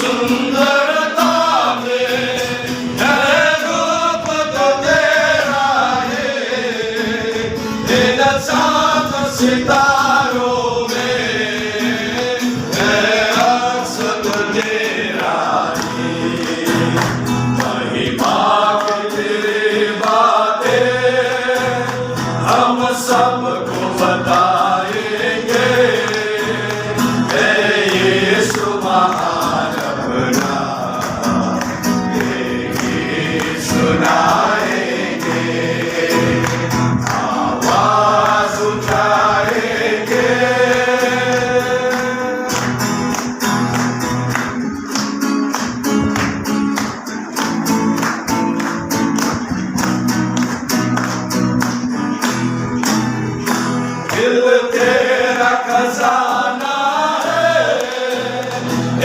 सुंदरता में है रूप तो तेरा है, इन चांद सितारों में है अक्स तो तेरा ही। महिमा की तेरी बातें हम सबको बताएंगे, हे यीशु महान अपना यही सुनाएंगे, आवाज उठाएंगे। दिल तेरा खजाना है,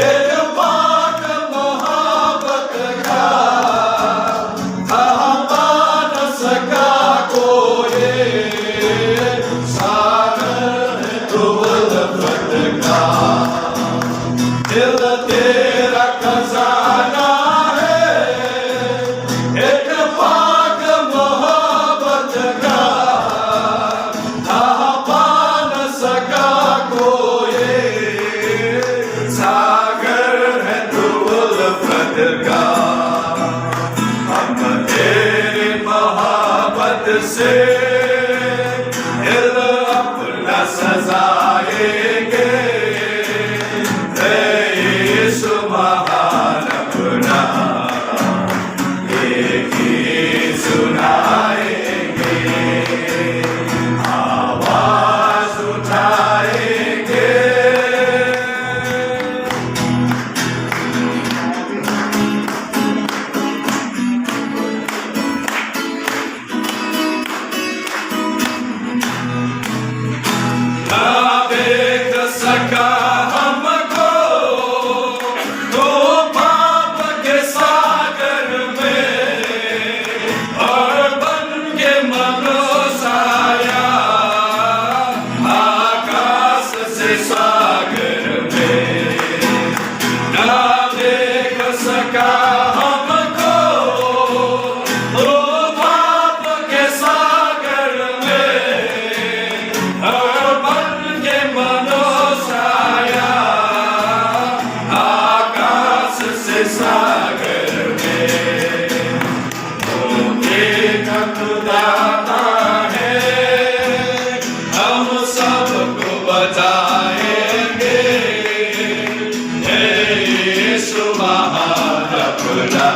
एक पाक मोहब्बत का, कहाँ पा न सका कोई सागर है तो उल्फत का। दिल तेरा खजाना है, एक पाक मोहब्बत का, कहाँ पा न सका कोई सागर है तो उल्फत का। हम तेरी मोहब्बत से दिल अपना सजाएंगे, हे यीशु महान अपना एक ही सुनाएंगे, आवाज उठाएंगे। ना देख सका हमको तो पाप के सागर में, और बन के मनोसाया आकाश से सागर में। ना देख सका हमको तो पाप के सागर में, और बन के मनोसाया आकाश से सागर में। एक खुदाता है, हम सबको बचाएंगे, हे यीशु महान अपना